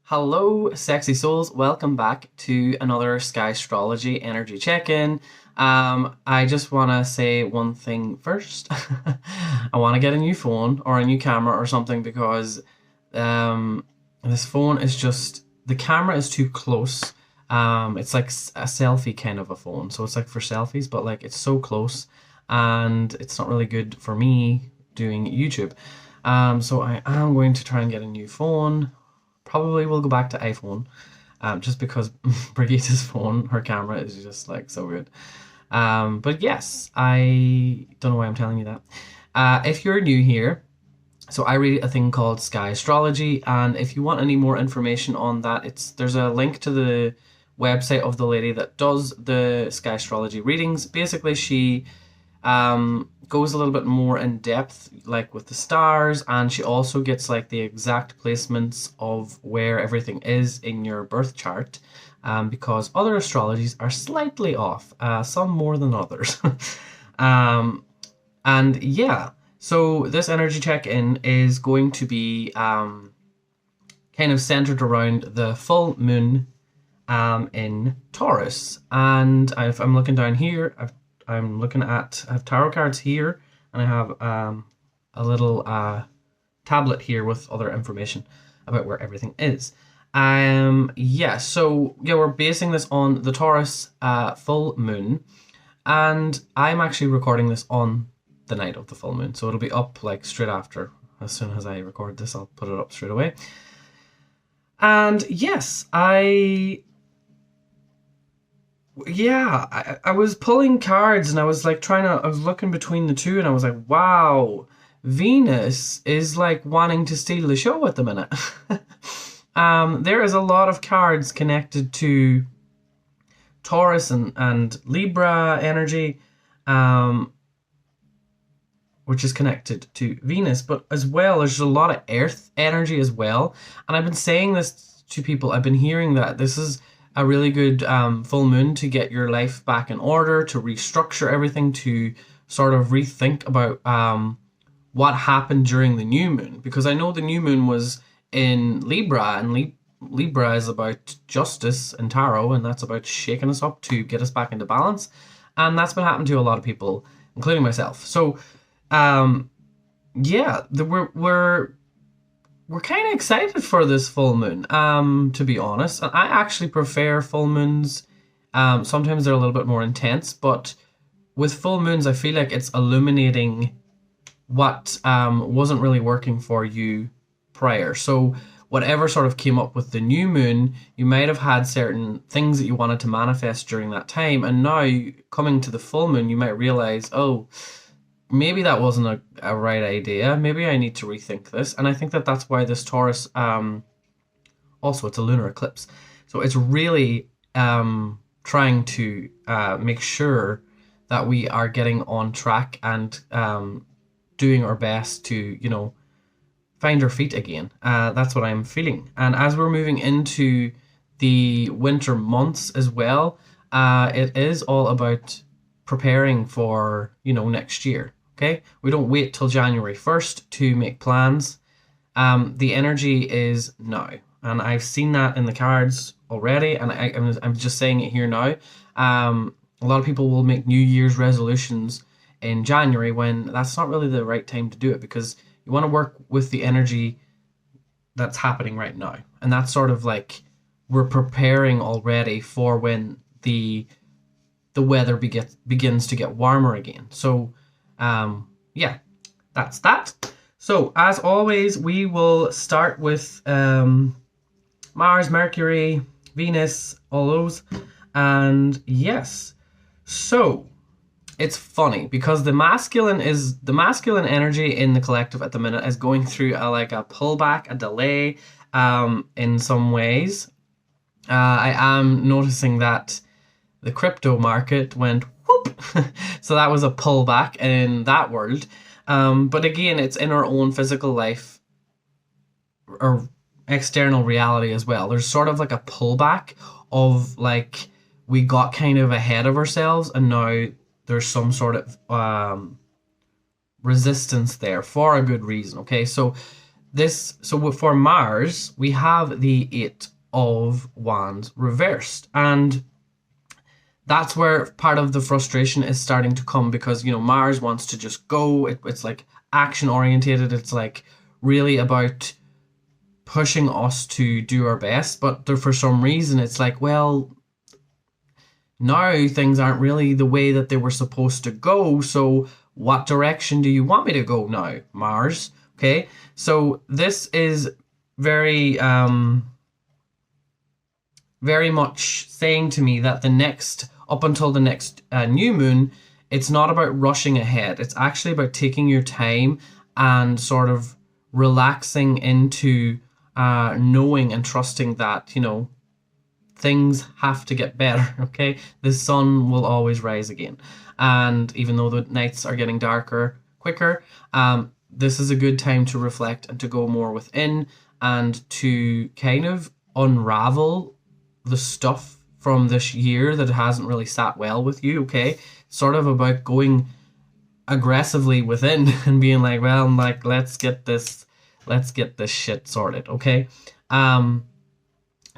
Hello, sexy souls. Welcome back to another Skystrology energy check-in. I just want to say one thing first. I want to get a new phone or a new camera or something because this phone is just, the camera is too close. It's like a selfie kind of a phone. So it's like for selfies, but like it's so close and it's not really good for me doing YouTube. So I am going to try and get a new phone. Probably will go back to iPhone, just because Brigitte's phone, her camera is just like so good. But yes, I don't know why I'm telling you that. If you're new here, so I read a thing called Skystrology, and if you want any more information on that, there's a link to the website of the lady that does the Skystrology readings. Basically, she goes a little bit more in depth, like with the stars, and she also gets like the exact placements of where everything is in your birth chart, because other astrologies are slightly off, some more than others. And yeah, so this energy check-in is going to be kind of centered around the full moon in Taurus. And I'm looking down here, I have tarot cards here, and I have a little tablet here with other information about where everything is. So we're basing this on the Taurus full moon, and I'm actually recording this on the night of the full moon, so it'll be up like straight after. As soon as I record this, I'll put it up straight away. And yes, I was pulling cards and I was like I was looking between the two and I was like, wow, Venus is like wanting to steal the show at the minute. There is a lot of cards connected to Taurus and Libra energy, which is connected to Venus, but as well, there's a lot of Earth energy as well. And I've been saying this to people, I've been hearing that this is a really good full moon to get your life back in order, to restructure everything, to sort of rethink about what happened during the new moon. Because I know the new moon was in Libra, and Libra is about justice and tarot, and that's about shaking us up to get us back into balance. And that's been happening to a lot of people, including myself. So, we're kind of excited for this full moon, to be honest. And I actually prefer full moons. Sometimes they're a little bit more intense, but with full moons, I feel like it's illuminating what wasn't really working for you prior. So whatever sort of came up with the new moon, you might have had certain things that you wanted to manifest during that time. And now coming to the full moon, you might realize, oh, maybe that wasn't a right idea. Maybe I need to rethink this. And I think that that's why this Taurus, also it's a lunar eclipse. So it's really trying to make sure that we are getting on track and doing our best to, find our feet again. That's what I'm feeling. And as we're moving into the winter months as well, it is all about preparing for, next year. Okay, we don't wait till January 1st to make plans. The energy is now, and I've seen that in the cards already, and I'm just saying it here now. A lot of people will make New Year's resolutions in January when that's not really the right time to do it, because you want to work with the energy that's happening right now, and that's sort of like we're preparing already for when the weather begins to get warmer again. So that's that. So as always, we will start with Mars, Mercury, Venus, all those. And yes, so it's funny because the masculine energy in the collective at the minute is going through a pullback, a delay in some ways. I am noticing that the crypto market went whoop. So that was a pullback in that world. But again, it's in our own physical life or external reality as well. There's sort of like a pullback of like we got kind of ahead of ourselves, and now there's some sort of resistance there for a good reason. Okay, so So for Mars, we have the Eight of Wands reversed, and that's where part of the frustration is starting to come, because, you know, Mars wants to just go. It's like action orientated. It's like really about pushing us to do our best. But for some reason, it's like, well, now things aren't really the way that they were supposed to go. So what direction do you want me to go now, Mars? Okay, so this is very, very much saying to me that up until the next new moon, it's not about rushing ahead. It's actually about taking your time and sort of relaxing into knowing and trusting that, you know, things have to get better, okay? The sun will always rise again. And even though the nights are getting darker quicker, this is a good time to reflect and to go more within and to kind of unravel the stuff from this year that hasn't really sat well with you, okay? Sort of about going aggressively within and being like, well, like, let's get this shit sorted, okay?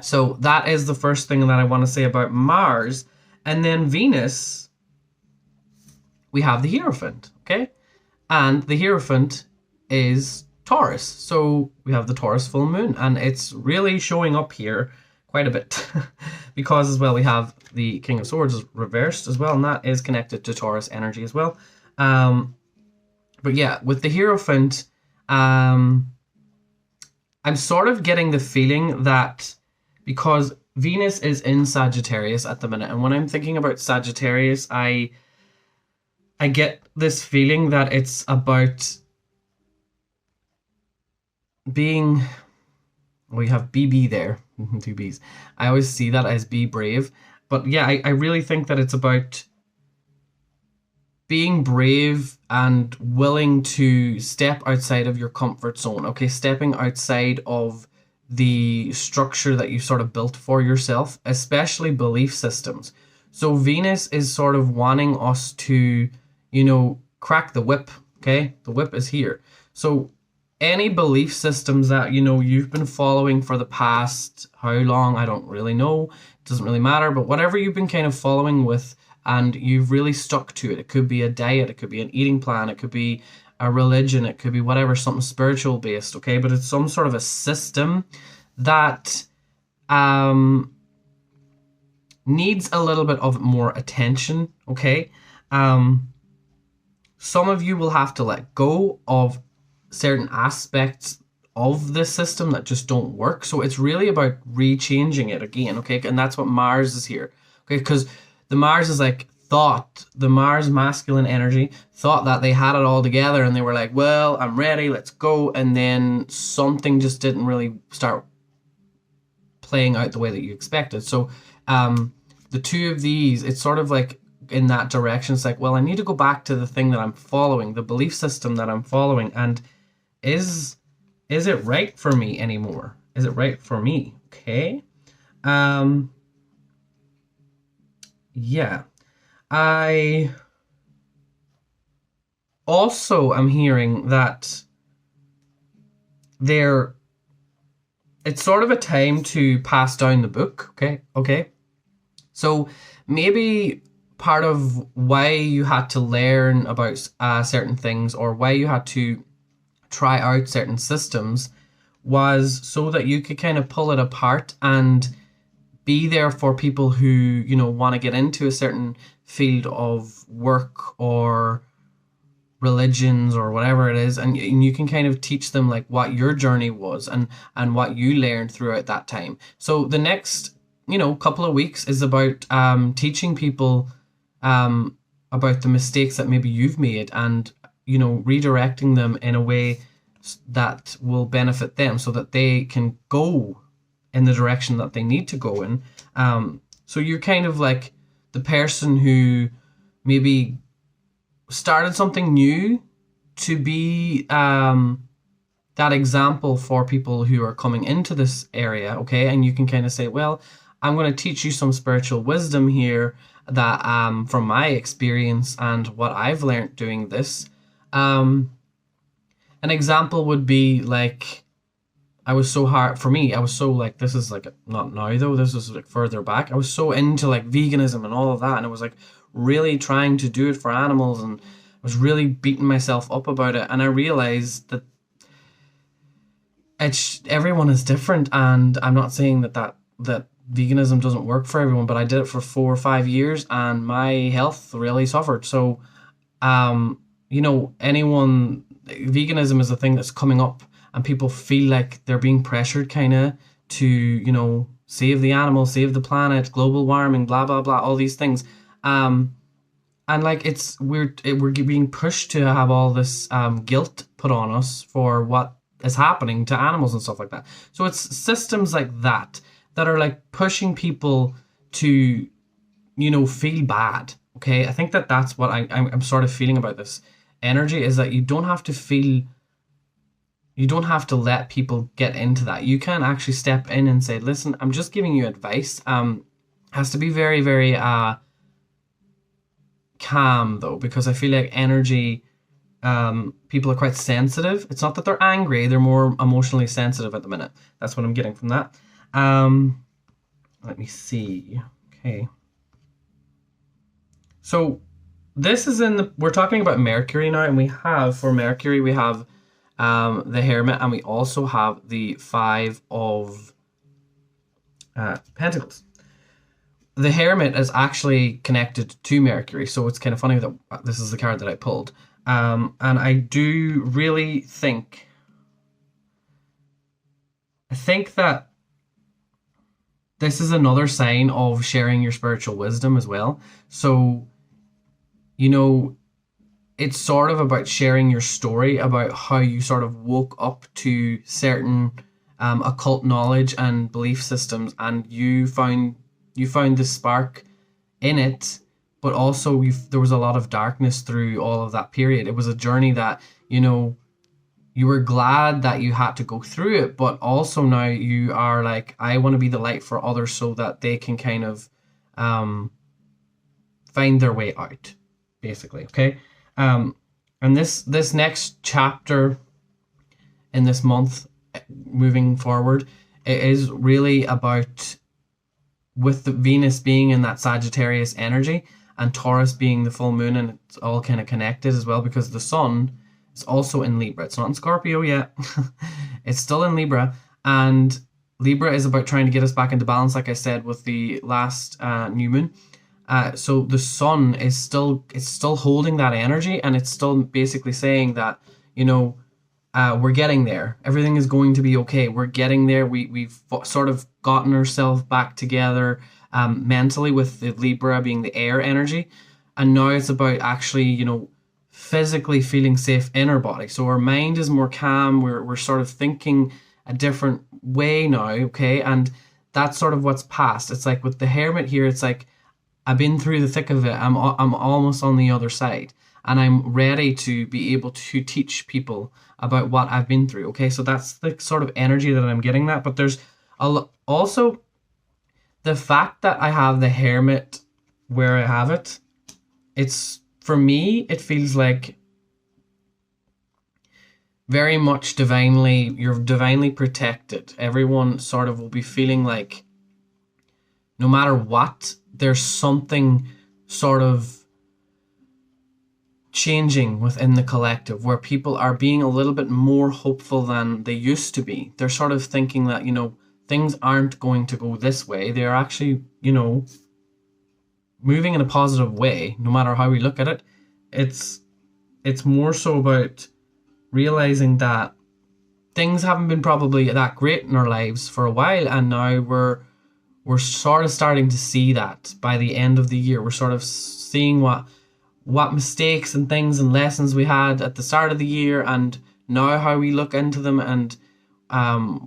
So that is the first thing that I want to say about Mars. And then Venus, we have the Hierophant, okay? And the Hierophant is Taurus. So we have the Taurus full moon, and it's really showing up here quite a bit because as well we have the King of Swords reversed as well, and that is connected to Taurus energy as well. But yeah, with the Hierophant, I'm sort of getting the feeling that because Venus is in Sagittarius at the minute, and when I'm thinking about Sagittarius, I get this feeling that it's about being, we have BB there, two B's. I always see that as be brave. But yeah, I really think that it's about being brave and willing to step outside of your comfort zone, okay? Stepping outside of the structure that you sort of built for yourself, especially belief systems. So Venus is sort of wanting us to, you know, crack the whip, okay? The whip is here. So any belief systems that, you know, you've been following for the past, how long, I don't really know, it doesn't really matter, but whatever you've been kind of following with and you've really stuck to it. It could be a diet, it could be an eating plan, it could be a religion, it could be whatever, something spiritual based, okay? But it's some sort of a system that needs a little bit of more attention, okay? Some of you will have to let go of certain aspects of the system that just don't work. So it's really about rechanging it again, okay? And that's what Mars is here, okay? Because the Mars is like thought, the Mars masculine energy thought that they had it all together and they were like, well, I'm ready, let's go. And then something just didn't really start playing out the way that you expected. So the two of these, it's sort of like in that direction. It's like, well, I need to go back to the thing that I'm following, the belief system that I'm following, and is it right for me anymore? Is it right for me? Okay. Yeah. I also am hearing that it's sort of a time to pass down the book, okay? So maybe part of why you had to learn about certain things, or why you had to try out certain systems, was so that you could kind of pull it apart and be there for people who, you know, want to get into a certain field of work or religions or whatever it is, and you can kind of teach them like what your journey was and what you learned throughout that time. So the next, you know, couple of weeks is about teaching people about the mistakes that maybe you've made, and, you know, redirecting them in a way that will benefit them so that they can go in the direction that they need to go in. So you're kind of like the person who maybe started something new to be that example for people who are coming into this area, okay? And you can kind of say, well, I'm going to teach you some spiritual wisdom here that from my experience and what I've learned doing this. An example would be like, I was so hard for me. I was so like, this is like not now though. This was like further back. I was so into like veganism and all of that, and it was like really trying to do it for animals, and I was really beating myself up about it. And I realized that everyone is different, and I'm not saying that veganism doesn't work for everyone, but I did it for 4 or 5 years, and my health really suffered. So, you know, veganism is a thing that's coming up, and people feel like they're being pressured kind of to, you know, save the animals, save the planet, global warming, blah, blah, blah, all these things. And like we're being pushed to have all this guilt put on us for what is happening to animals and stuff like that. So it's systems like that are like pushing people to, you know, feel bad. Okay, I think that's what I'm sort of feeling about this energy, is that you don't have to let people get into that. You can actually step in and say, listen, I'm just giving you advice. Has to be very, very calm though, because I feel like energy, people are quite sensitive. It's not that they're angry, they're more emotionally sensitive at the minute. That's what I'm getting from that. Let me see. Okay. So this is we're talking about Mercury now, and for Mercury, we have the Hermit, and we also have the Five of Pentacles. The Hermit is actually connected to Mercury, so it's kind of funny that this is the card that I pulled. And I do really think that this is another sign of sharing your spiritual wisdom as well. So, you know, it's sort of about sharing your story about how you sort of woke up to certain occult knowledge and belief systems, and you found the spark in it, but also there was a lot of darkness through all of that period. It was a journey that, you know, you were glad that you had to go through it, but also now you are like, I want to be the light for others so that they can kind of find their way out, basically. Okay. And this next chapter in this month, moving forward, it is really about, with the Venus being in that Sagittarius energy and Taurus being the full moon, and it's all kind of connected as well because the sun is also in Libra. It's not in Scorpio yet. It's still in Libra, and Libra is about trying to get us back into balance, like I said, with the last new moon. So the sun is still holding that energy, and it's still basically saying that, you know, we're getting there. Everything is going to be okay. We're getting there. We've sort of gotten ourselves back together mentally, with the Libra being the air energy. And now it's about actually, you know, physically feeling safe in our body. So our mind is more calm. We're sort of thinking a different way now, okay? And that's sort of what's past. It's like with the Hermit here, it's like, I've been through the thick of it. I'm almost on the other side, and I'm ready to be able to teach people about what I've been through. Okay, so that's the sort of energy that I'm getting that. But there's also the fact that I have the Hermit where I have it. It's, for me, it feels like very much you're divinely protected. Everyone sort of will be feeling like no matter what, there's something sort of changing within the collective, where people are being a little bit more hopeful than they used to be. They're sort of thinking that, you know, things aren't going to go this way. They're actually, you know, moving in a positive way, no matter how we look at it. It's more so about realizing that things haven't been probably that great in our lives for a while, and now we're sort of starting to see that by the end of the year. We're sort of seeing what mistakes and things and lessons we had at the start of the year, and now how we look into them, and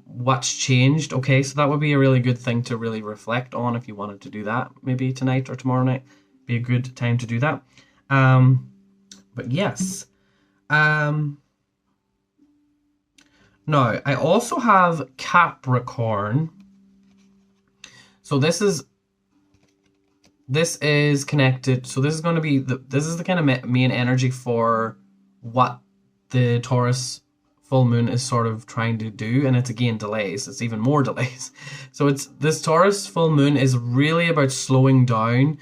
what's changed. Okay, so that would be a really good thing to really reflect on if you wanted to do that. Maybe tonight or tomorrow night be a good time to do that. But yes. Now, I also have Capricorn. So this is connected. So this is going to be this is the kind of main energy for what the Taurus full moon is sort of trying to do, and it's again delays. It's even more delays. So it's this Taurus full moon is really about slowing down,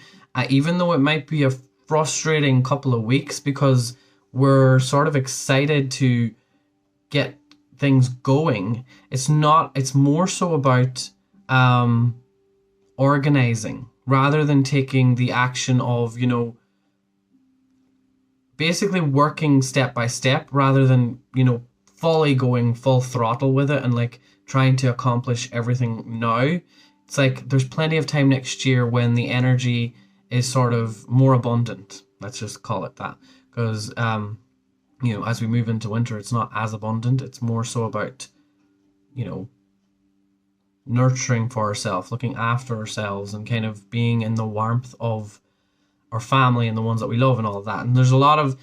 even though it might be a frustrating couple of weeks because we're sort of excited to get things going. It's not. It's more so about organizing rather than taking the action of, you know, basically working step by step rather than, you know, fully going full throttle with it and like trying to accomplish everything now. It's like there's plenty of time next year when the energy is sort of more abundant. Let's just call it that. Because, you know, as we move into winter, it's not as abundant. It's more so about, you know, nurturing for ourselves, looking after ourselves and kind of being in the warmth of our family and the ones that we love and all of that. And there's a lot of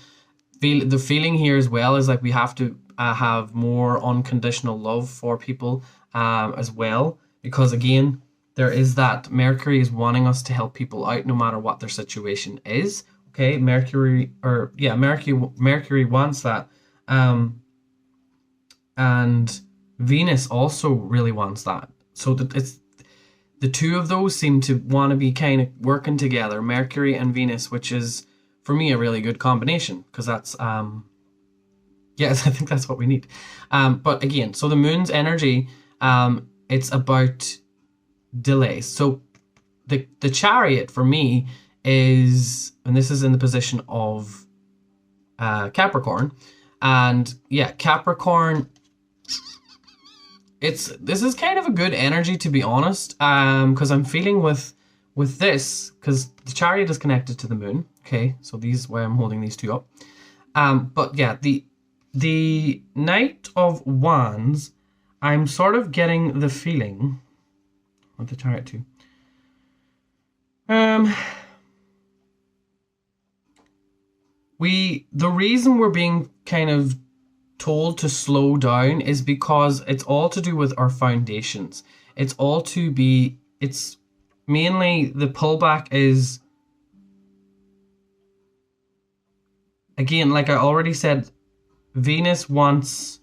the feeling here as well is like we have to have more unconditional love for people as well, because again, there is that Mercury is wanting us to help people out no matter what their situation is. Okay, Mercury wants that, and Venus also really wants that. So that it's the two of those seem to want to be kind of working together, Mercury and Venus, which is for me a really good combination because that's yes, I think that's what we need. But again, so the moon's energy, it's about delays. So the Chariot for me is, and this is in the position of Capricorn, and yeah, Capricorn. This is kind of a good energy, to be honest, because I'm feeling with this, because the Chariot is connected to the moon. Okay, so these why I'm holding these two up. But yeah, the Knight of Wands, I'm sort of getting the feeling with the Chariot too. The reason we're being kind of told to slow down is because it's all to do with our foundations. It's mainly the pullback is, again, like I already said, Venus wants,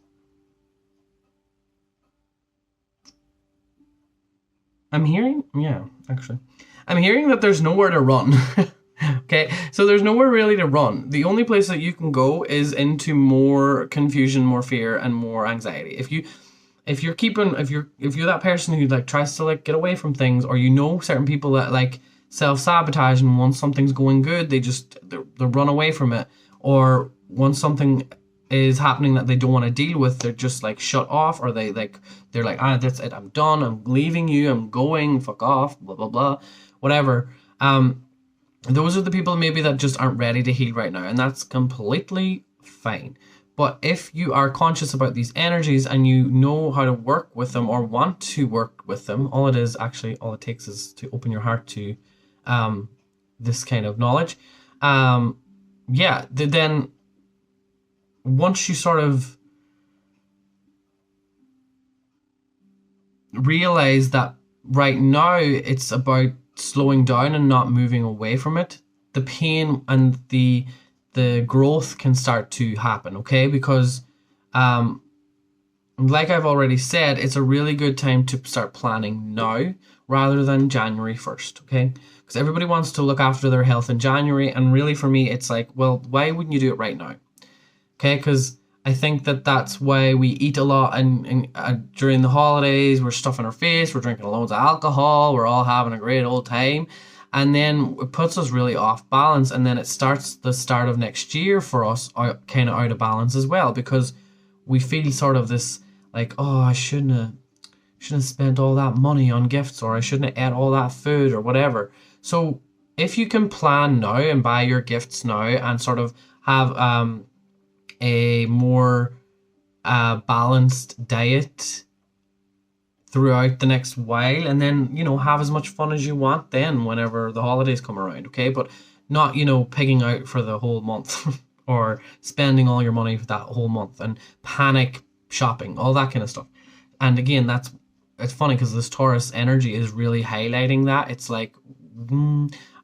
I'm hearing that there's nowhere to run. Okay, so there's nowhere really to run. The only place that you can go is into more confusion, more fear, and more anxiety. If you're that person who like tries to like get away from things, or you know certain people that like self-sabotage, and once something's going good, they run away from it, or once something is happening that they don't want to deal with, they're just like shut off, or they're like that's it, I'm done, I'm leaving you, I'm going, fuck off, blah blah blah, whatever. Those are the people maybe that just aren't ready to heal right now, and that's completely fine. But if you are conscious about these energies and you know how to work with them or want to work with them, all it takes is to open your heart to this kind of knowledge. Then once you sort of realize that right now it's about slowing down and not moving away from it, the pain and the growth can start to happen, okay? Because like I've already said, it's a really good time to start planning now rather than January 1st, okay? Because everybody wants to look after their health in January, and really for me it's like, well, why wouldn't you do it right now? Okay, because I think that's why we eat a lot, and during the holidays, we're stuffing our face, we're drinking loads of alcohol, we're all having a great old time, and then it puts us really off balance, and then it starts the start of next year for us kind of out of balance as well, because we feel sort of this like, oh, I shouldn't have spent all that money on gifts, or I shouldn't have ate all that food or whatever. So if you can plan now and buy your gifts now and sort of have a more balanced diet throughout the next while, and then, you know, have as much fun as you want then whenever the holidays come around, okay? But not, you know, pigging out for the whole month or spending all your money for that whole month and panic shopping, all that kind of stuff. And again, it's funny because this Taurus energy is really highlighting that. It's like,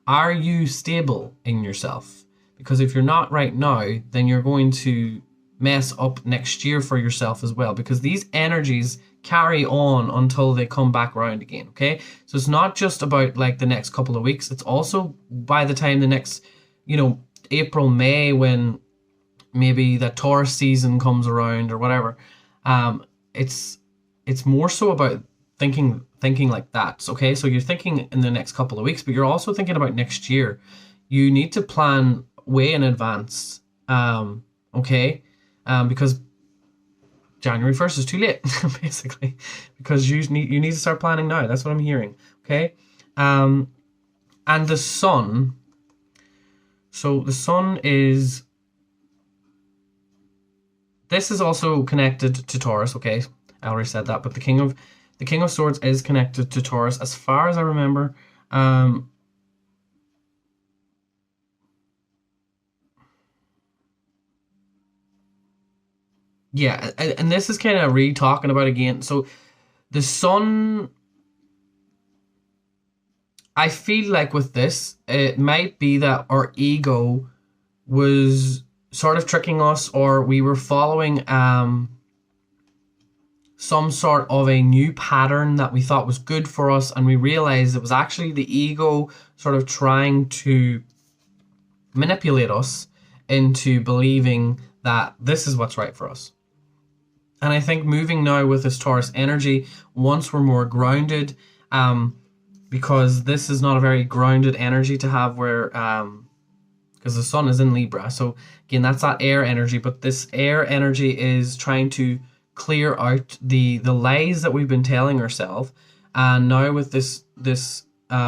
are you stable in yourself? Because if you're not right now, then you're going to mess up next year for yourself as well, because these energies carry on until they come back around again, okay? So it's not just about like the next couple of weeks, it's also by the time the next, you know, April, May, when maybe the Taurus season comes around or whatever, it's more so about thinking like that, okay? So you're thinking in the next couple of weeks, but you're also thinking about next year. You need to plan way in advance, okay? Because January 1st is too late, basically, because you need to start planning now. That's what I'm hearing, okay? And the sun, so the sun is, this is also connected to Taurus, okay? I already said that, but the King of Swords is connected to Taurus, as far as I remember. Yeah, and this is kind of talking about again. So the sun, I feel like with this, it might be that our ego was sort of tricking us, or we were following some sort of a new pattern that we thought was good for us, and we realized it was actually the ego sort of trying to manipulate us into believing that this is what's right for us. And I think moving now with this Taurus energy, once we're more grounded, because this is not a very grounded energy to have, where because the sun is in Libra. So again, that's that air energy, but this air energy is trying to clear out the lies that we've been telling ourselves. And now with this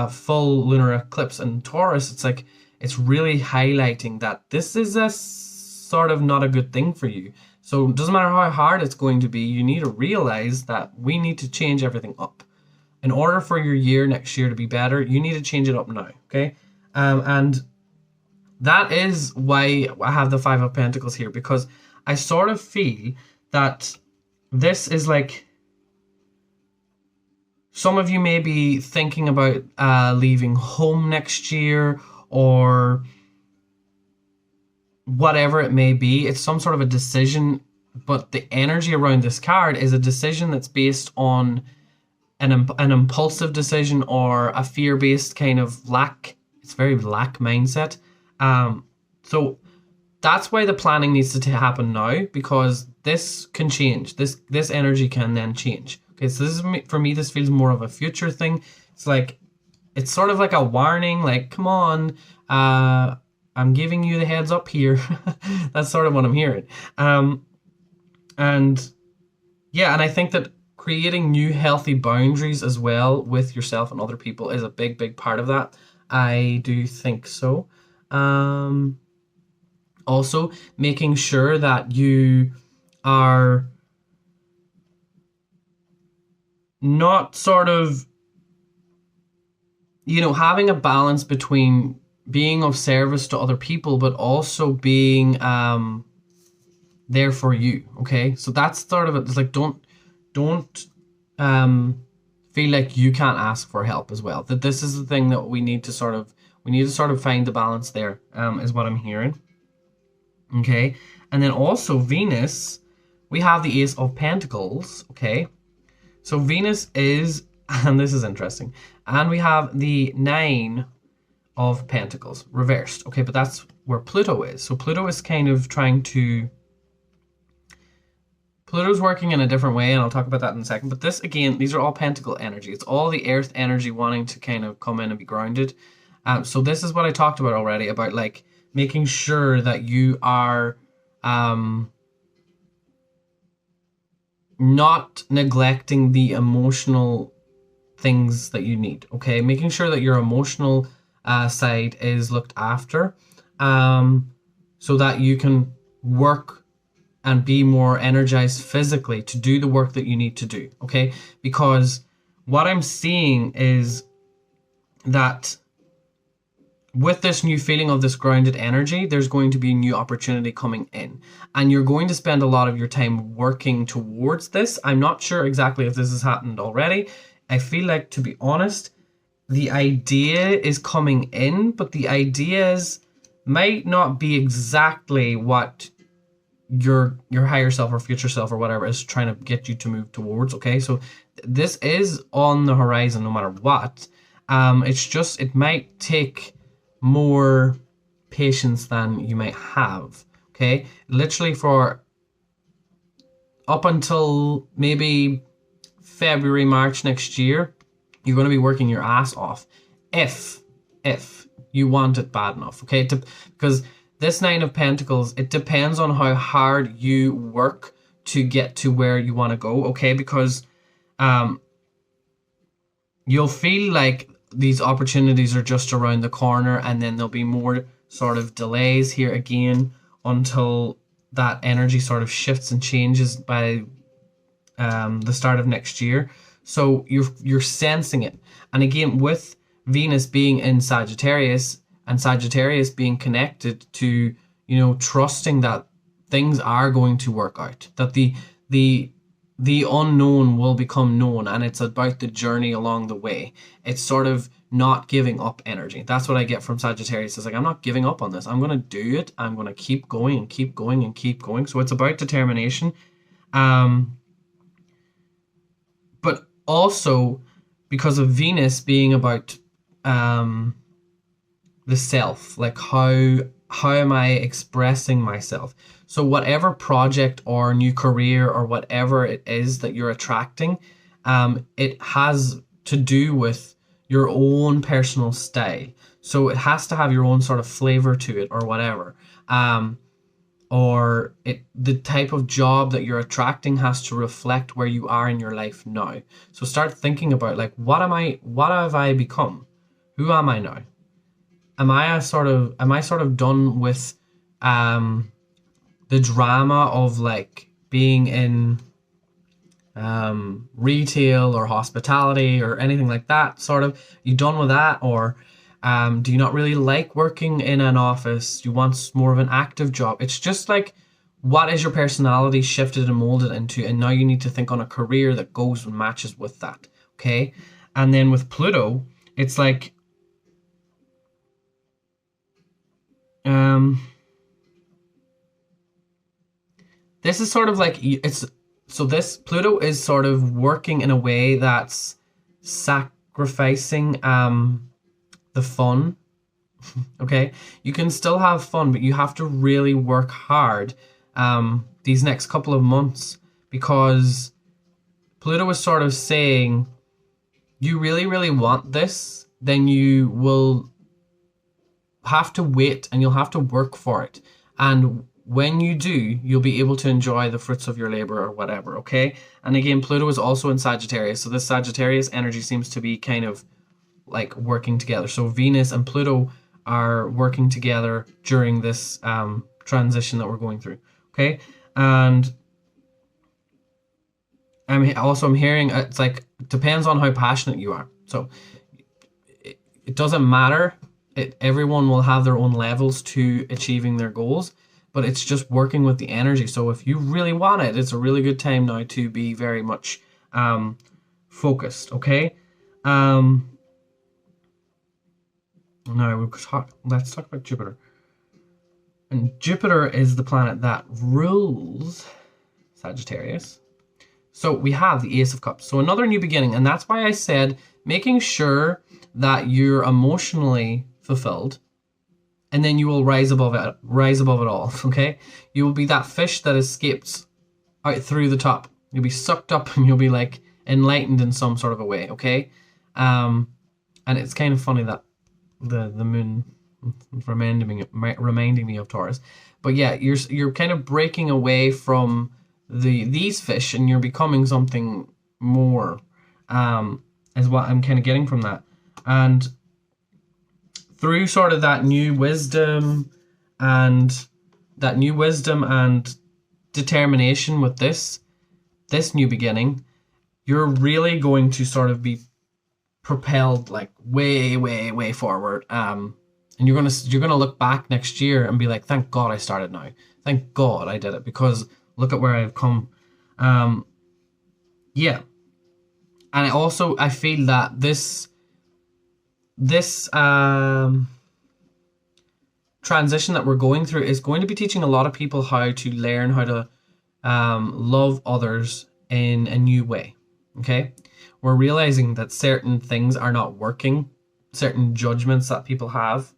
full lunar eclipse in Taurus, it's like, it's really highlighting that this is a sort of not a good thing for you. So it doesn't matter how hard it's going to be, you need to realize that we need to change everything up. In order for your year next year to be better, you need to change it up now, okay? And that is why I have the Five of Pentacles here, because I sort of feel that this is like, some of you may be thinking about leaving home next year, or whatever it may be. It's some sort of a decision, but the energy around this card is a decision that's based on an impulsive decision, or a fear-based kind of lack. It's very lack mindset. So that's why the planning needs to happen now, because this can change. This energy can then change. Okay, so this is, for me, this feels more of a future thing. It's like, it's sort of like a warning, like, come on, I'm giving you the heads up here. That's sort of what I'm hearing. And yeah, and I think that creating new healthy boundaries as well with yourself and other people is a big, big part of that. I do think so. Also, making sure that you are not sort of, you know, having a balance between being of service to other people, but also being there for you, okay? So that's sort of it. It's like, don't feel like you can't ask for help as well. That this is the thing that we need to sort of find the balance there, is what I'm hearing. Okay, and then also Venus, we have the Ace of Pentacles, okay? So Venus is, and this is interesting, and we have the Nine of Pentacles reversed, okay? But that's where Pluto is. So Pluto is kind of trying to, Pluto's working in a different way, and I'll talk about that in a second. But this, again, these are all Pentacle energy. It's all the Earth energy wanting to kind of come in and be grounded. So this is what I talked about already, about like making sure that you are not neglecting the emotional things that you need, okay? Making sure that your emotional side is looked after, so that you can work and be more energized physically to do the work that you need to do, okay? Because what I'm seeing is that with this new feeling of this grounded energy, there's going to be a new opportunity coming in. And you're going to spend a lot of your time working towards this. I'm not sure exactly if this has happened already. I feel like, to be honest, the idea is coming in, but the ideas might not be exactly what your higher self or future self or whatever is trying to get you to move towards. Okay, so this is on the horizon no matter what. It's just, it might take more patience than you might have. Okay, literally for up until maybe February, March next year, you're going to be working your ass off if you want it bad enough. Okay, because this Nine of Pentacles, it depends on how hard you work to get to where you want to go. Okay, because you'll feel like these opportunities are just around the corner, and then there'll be more sort of delays here again until that energy sort of shifts and changes by the start of next year. So you're sensing it. And again, with Venus being in Sagittarius and Sagittarius being connected to, you know, trusting that things are going to work out, that the unknown will become known, and it's about the journey along the way. It's sort of not giving up energy. That's what I get from Sagittarius. It's like, I'm not giving up on this. I'm going to do it. I'm going to keep going and keep going and keep going. So it's about determination. But also because of Venus being about the self, like how am I expressing myself? So whatever project or new career or whatever it is that you're attracting, it has to do with your own personal style. So it has to have your own sort of flavor to it or whatever. Or the type of job that you're attracting has to reflect where you are in your life now. So start thinking about, like, what have I become? Who am I now? Am I sort of done with the drama of like being in retail or hospitality or anything like that? Sort of, you done with that? Or do you not really like working in an office? You want more of an active job? It's just like, what is your personality shifted and molded into? And now you need to think on a career that goes and matches with that. Okay. And then with Pluto, it's like, this is sort of like, this Pluto is sort of working in a way that's sacrificing the fun. Okay, you can still have fun, but you have to really work hard these next couple of months, because Pluto is sort of saying, you really, really want this, then you will have to wait and you'll have to work for it. And when you do, you'll be able to enjoy the fruits of your labor or whatever, okay? And again, Pluto is also in Sagittarius, so this Sagittarius energy seems to be kind of like working together. So Venus and Pluto are working together during this transition that we're going through, okay? And I'm hearing, it's like, it depends on how passionate you are. So it doesn't matter. Everyone will have their own levels to achieving their goals, but it's just working with the energy. So if you really want it, it's a really good time now to be very much focused, okay? Now let's talk about Jupiter. And Jupiter is the planet that rules Sagittarius. So we have the Ace of Cups. So another new beginning. And that's why I said making sure that you're emotionally fulfilled, and then you will rise above it all, okay? You will be that fish that escapes out through the top. You'll be sucked up and you'll be like enlightened in some sort of a way, okay? And it's kind of funny that the moon reminding me of Taurus. But yeah, you're kind of breaking away from these fish and you're becoming something more, is what I'm kind of getting from that. And through sort of that new wisdom and determination with this new beginning, you're really going to sort of be propelled like way, way, way forward. And you're gonna look back next year and be like, thank God I started now. Thank God I did it, because look at where I've come. Yeah. And I feel that this transition that we're going through is going to be teaching a lot of people how to learn how to love others in a new way. Okay, we're realizing that certain things are not working, certain judgments that people have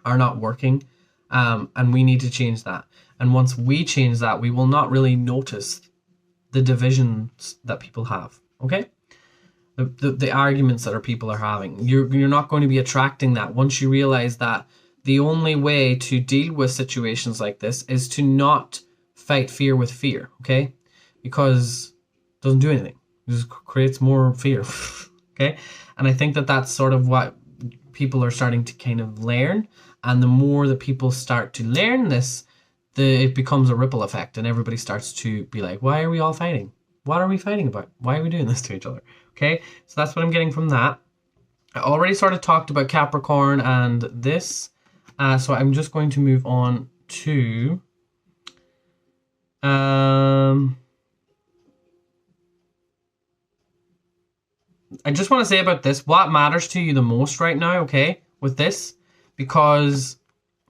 are not working, and we need to change that. And once we change that, we will not really notice the divisions that people have. Okay, the arguments that people are having. You're not going to be attracting that once you realize that the only way to deal with situations like this is to not fight fear with fear. Okay, because it doesn't do anything. It just creates more fear. Okay, and I think that that's sort of what people are starting to kind of learn. And the more that people start to learn this, it becomes a ripple effect, and everybody starts to be like, why are we all fighting? What are we fighting about? Why are we doing this to each other? Okay, so that's what I'm getting from that. I already sort of talked about Capricorn and this, so I'm just going to move on to I just want to say about this, what matters to you the most right now, okay, with this, because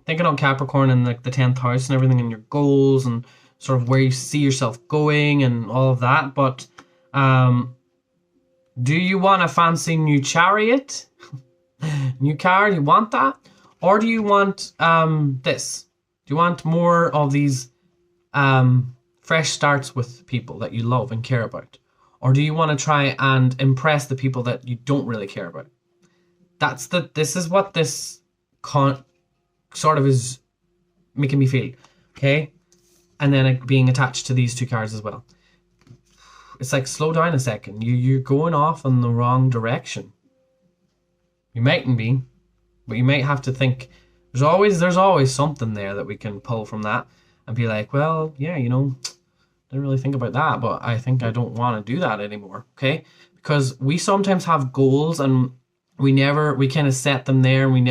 thinking on Capricorn and like the 10th house and everything and your goals and sort of where you see yourself going and all of that, but do you want a fancy new chariot? New car, do you want that? Or do you want this? Do you want more of these fresh starts with people that you love and care about? Or do you want to try and impress the people that you don't really care about? This is what this sort of is making me feel, okay? And then it being attached to these two cards as well. It's like, slow down a second. You're going off in the wrong direction. You mightn't be, but you might have to think. There's always something there that we can pull from that and be like, well, yeah, you know, didn't really think about that, but I think I don't want to do that anymore, okay? Because we sometimes have goals and we kind of set them there, and we'd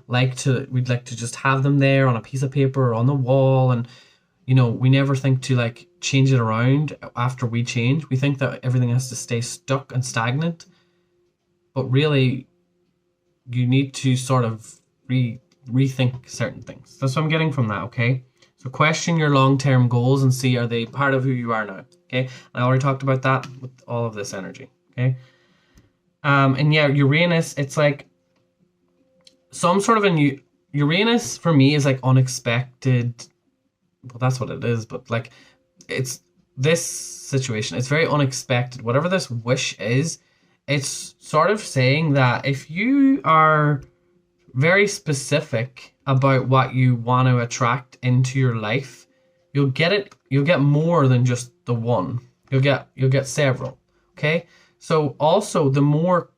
like to just have them there on a piece of paper or on the wall, and you know, we never think to like change it around after we change. We think that everything has to stay stuck and stagnant, but really you need to sort of rethink certain things. That's what I'm getting from that, okay? So question your long-term goals and see, are they part of who you are now, okay? I already talked about that with all of this energy, okay? And yeah, Uranus, it's like some sort of a new... Uranus, for me, is like unexpected... Well, that's what it is, but like, it's this situation. It's very unexpected. Whatever this wish is, it's sort of saying that if you are very specific about what you want to attract into your life, you'll get it. You'll get more than just the one. You'll get several. Okay. So also, the more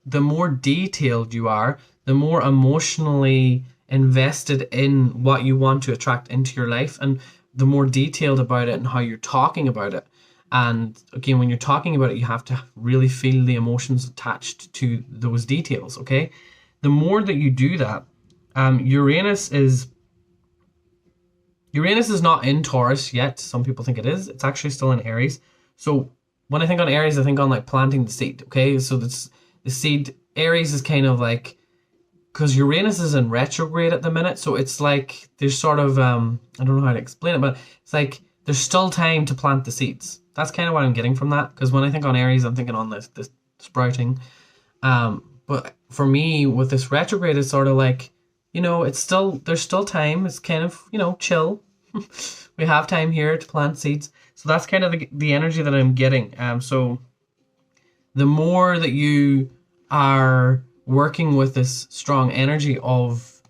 detailed you are, the more emotionally invested in what you want to attract into your life, and the more detailed about it and how you're talking about it. And again, when you're talking about it, you have to really feel the emotions attached to those details. Okay. The more that you do that, Uranus is not in Taurus yet. Some people think it is. It's actually still in Aries. So when I think on Aries, I think on like planting the seed. Okay, so that's the seed. Aries is kind of like, because Uranus is in retrograde at the minute, so it's like there's sort of I don't know how to explain it, but it's like there's still time to plant the seeds. That's kind of what I'm getting from that. Because when I think on Aries, I'm thinking on this sprouting. But for me, with this retrograde, it's sort of like, you know, there's still time. It's kind of, you know, chill. We have time here to plant seeds. So that's kind of the energy that I'm getting. So the more that you are working with this strong energy of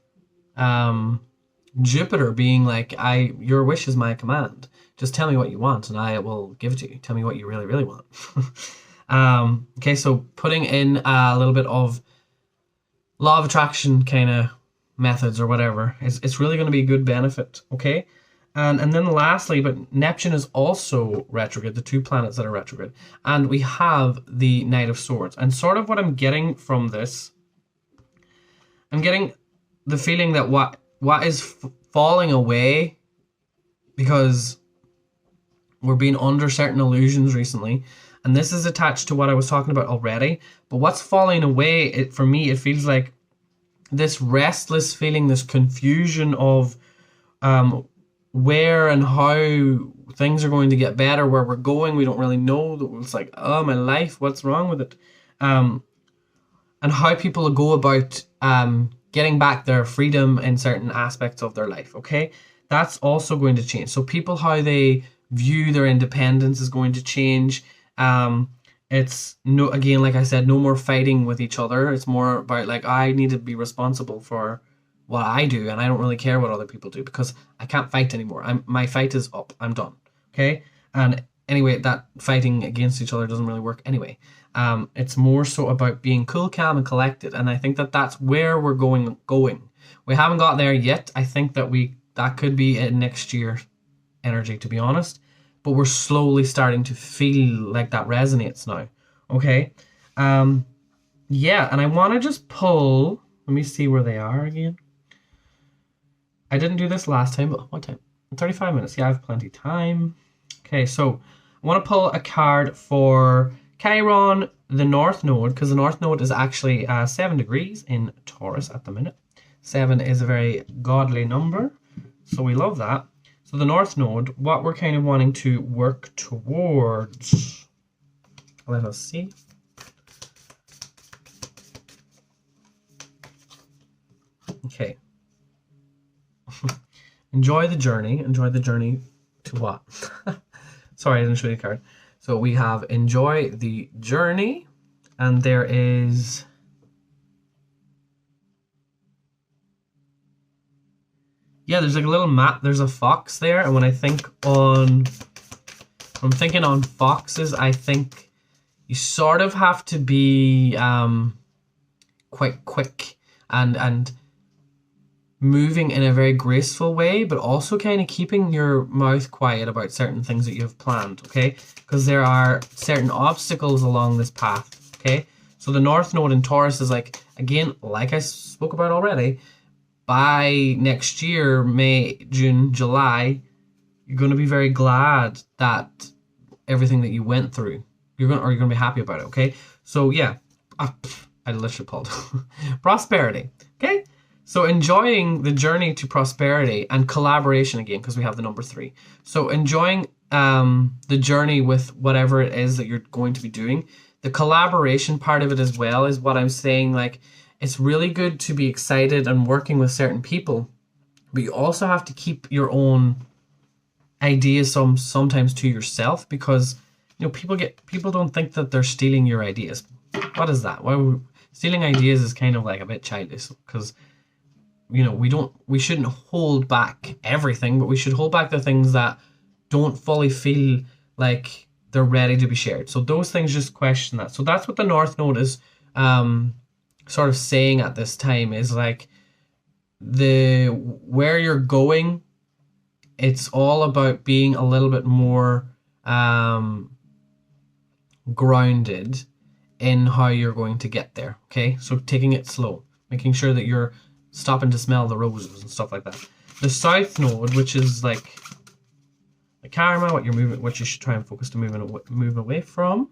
Jupiter being like, your wish is my command. Just tell me what you want and I will give it to you. Tell me what you really, really want. Okay, so putting in a little bit of law of attraction kind of methods or whatever, it's really going to be a good benefit, okay? And then lastly, but Neptune is also retrograde, the two planets that are retrograde. And we have the Knight of Swords. And sort of what I'm getting from this, I'm getting the feeling that what is falling away, because we're being under certain illusions recently, and this is attached to what I was talking about already, but what's falling away, for me, it feels like this restless feeling, this confusion of where and how things are going to get better, where we're going. We don't really know. It's like, oh, my life, what's wrong with it? And how people go about getting back their freedom in certain aspects of their life, okay? That's also going to change. So people, how they view their independence is going to change. It's no, again, like I said, no more fighting with each other. It's more about like, I need to be responsible for what I do, and I don't really care what other people do because I can't fight anymore. My fight is up. I'm done. Okay? And anyway, that fighting against each other doesn't really work anyway. It's more so about being cool, calm, and collected, and I think that that's where we're going. We haven't got there yet. I think that that could be a next year energy, to be honest. But we're slowly starting to feel like that resonates now. Okay? Yeah, and I want to just pull... Let me see where they are again. I didn't do this last time, but what time? 35 minutes. Yeah, I have plenty of time. Okay, so I want to pull a card for Chiron, the North Node, because the North Node is actually 7 degrees in Taurus at the minute. 7 is a very godly number, so we love that. So the North Node, what we're kind of wanting to work towards. Let us see. Okay. Enjoy the journey. Enjoy the journey to what? Sorry, I didn't show you the card. So we have enjoy the journey, and there is... Yeah, there's like a little map. There's a fox there, and when I'm thinking on foxes, I think you sort of have to be quite quick and moving in a very graceful way, but also kind of keeping your mouth quiet about certain things that you have planned, okay? Because there are certain obstacles along this path, okay? So the North Node in Taurus is like, again, like I spoke about already, by next year, May, June, July, you're going to be very glad that everything that you went through, you're going to be happy about it, okay? So yeah, I literally pulled prosperity, okay? So enjoying the journey to prosperity and collaboration again, because we have the number 3. So enjoying the journey with whatever it is that you're going to be doing. The collaboration part of it as well is what I'm saying. Like, it's really good to be excited and working with certain people, but you also have to keep your own ideas sometimes to yourself, because people don't think that they're stealing your ideas. What is that? Stealing ideas is kind of like a bit childish, because we shouldn't hold back everything, but we should hold back the things that don't fully feel like they're ready to be shared. So those things, just question that. So that's what the North Node is sort of saying at this time, is like where you're going, it's all about being a little bit more grounded in how you're going to get there. Okay, so taking it slow, making sure that you're stopping to smell the roses and stuff like that. The South Node, which is like the karma, what you should try and focus to move away from.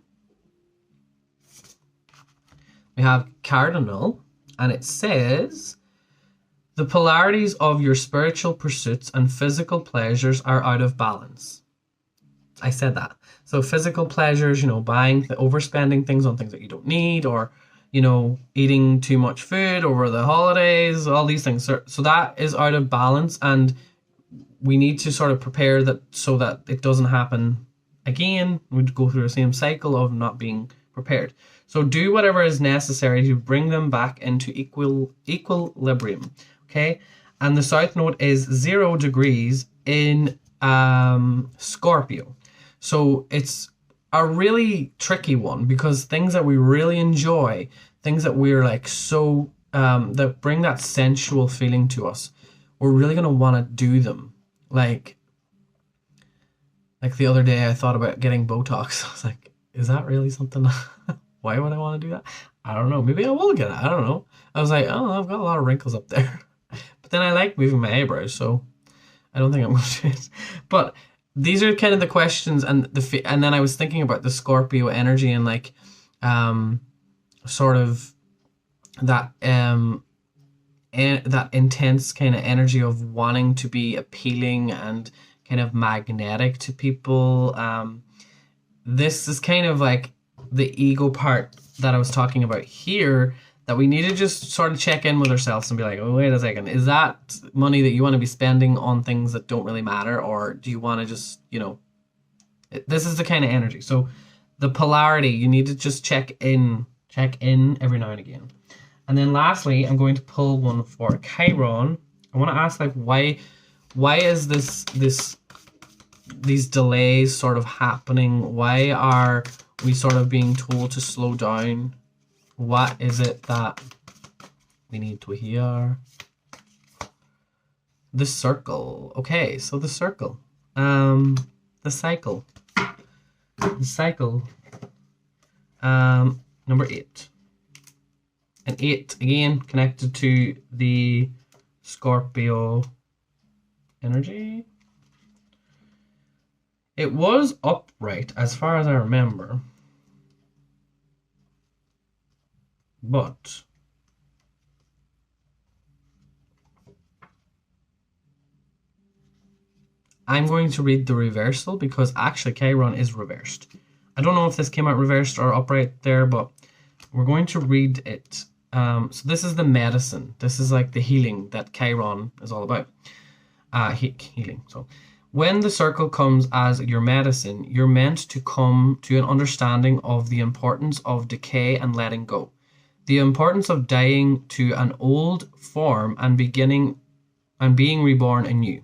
We have Cardinal, and it says, the polarities of your spiritual pursuits and physical pleasures are out of balance. I said that. So physical pleasures, overspending things on things that you don't need, or, eating too much food over the holidays, all these things. So that is out of balance, and we need to sort of prepare that so that it doesn't happen again. We'd go through the same cycle of not being prepared. So do whatever is necessary to bring them back into equilibrium, okay? And the South Node is 0 degrees in Scorpio. So it's a really tricky one, because things that we really enjoy, things that we're like so, that bring that sensual feeling to us, we're really going to want to do them. Like the other day I thought about getting Botox. I was like, is that really something? Why would I want to do that? I don't know. Maybe I will get it. I don't know. I was like, oh, I've got a lot of wrinkles up there. But then I like moving my eyebrows, so I don't think I'm going to do it. But these are kind of the questions, and then I was thinking about the Scorpio energy and like sort of that that intense kind of energy of wanting to be appealing and kind of magnetic to people. This is kind of like the ego part that I was talking about here, that we need to just sort of check in with ourselves and be like, oh, wait a second, is that money that you want to be spending on things that don't really matter? Or do you want to just, you know, this is the kind of energy. So the polarity, you need to just check in every now and again. And then lastly, I'm going to pull one for Chiron. I want to ask, like, why is these delays sort of happening? Why are we sort of being told to slow down? What is it that we need to hear? The circle. Okay, so the circle. The cycle. The cycle. Number 8. And 8, again, connected to the Scorpio energy. It was upright, as far as I remember. But I'm going to read the reversal because actually Chiron is reversed. I don't know if this came out reversed or upright there, but we're going to read it. So this is the medicine. This is like the healing that Chiron is all about. Healing. So when the circle comes as your medicine, you're meant to come to an understanding of the importance of decay and letting go. The importance of dying to an old form and being reborn anew.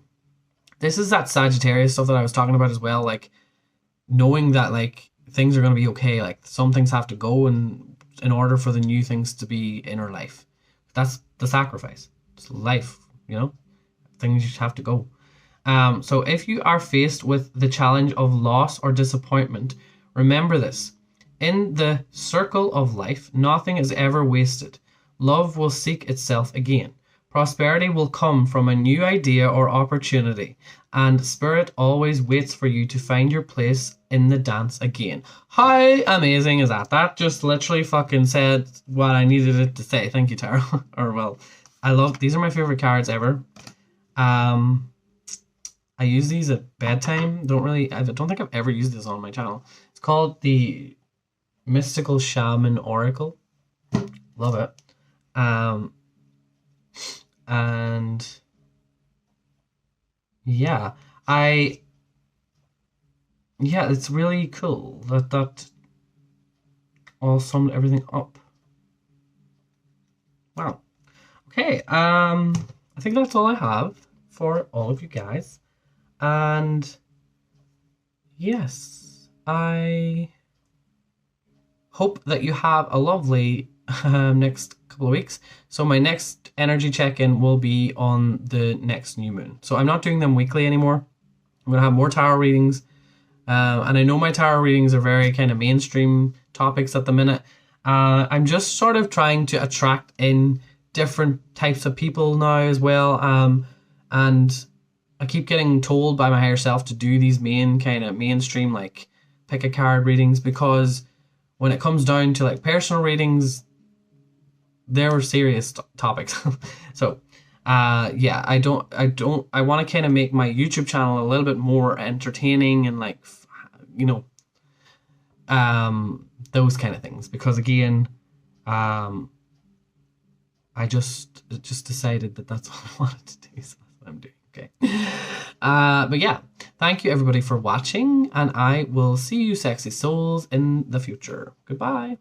This is that Sagittarius stuff that I was talking about as well, like knowing that like things are going to be okay, like some things have to go and in order for the new things to be in our life. That's the sacrifice. It's life, you know? Things just have to go. So if you are faced with the challenge of loss or disappointment, remember this. In the circle of life, nothing is ever wasted. Love will seek itself again. Prosperity will come from a new idea or opportunity, and spirit always waits for you to find your place in the dance again. How amazing is that? That just literally fucking said what I needed it to say. Thank you, Tara. Or well, these are my favorite cards ever. I use these at bedtime. I don't think I've ever used this on my channel. It's called the Mystical Shaman Oracle. Love it. And yeah, it's really cool that all summed everything up. Wow. Okay, I think that's all I have for all of you guys. And yes, I hope that you have a lovely next couple of weeks. So my next energy check-in will be on the next new moon. So I'm not doing them weekly anymore. I'm going to have more tarot readings. And I know my tarot readings are very kind of mainstream topics at the minute. I'm just sort of trying to attract in different types of people now as well. And I keep getting told by my higher self to do these mainstream, like pick a card readings, because when it comes down to like personal readings, they're serious topics. So, yeah, I want to kind of make my YouTube channel a little bit more entertaining and like, you know, those kind of things, because again, I just decided that that's what I wanted to do, so that's what I'm doing. Okay. But yeah, thank you everybody for watching, and I will see you sexy souls in the future. Goodbye.